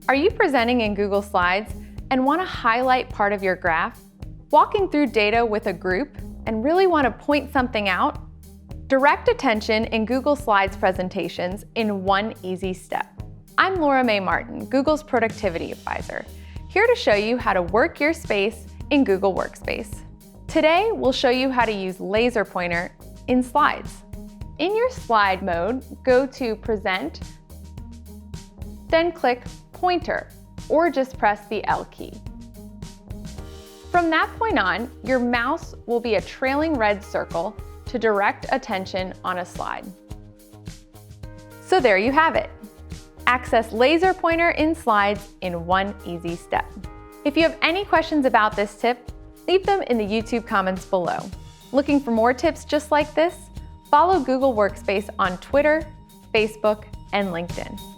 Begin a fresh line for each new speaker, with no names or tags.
Are you presenting in Google Slides and want to highlight part of your graph? Walking through data with a group and really want to point something out? Direct attention in Google Slides presentations in one easy step. I'm Laura Mae Martin, Google's Productivity Advisor, here to show you how to work your space in Google Workspace. Today, we'll show you how to use laser pointer in Slides. In your slide mode, go to Present, then click Pointer, or just press the L key. From that point on, your mouse will be a trailing red circle to direct attention on a slide. So there you have it. Access laser pointer in Slides in one easy step. If you have any questions about this tip, leave them in the YouTube comments below. Looking for more tips just like this? Follow Google Workspace on Twitter, Facebook, and LinkedIn.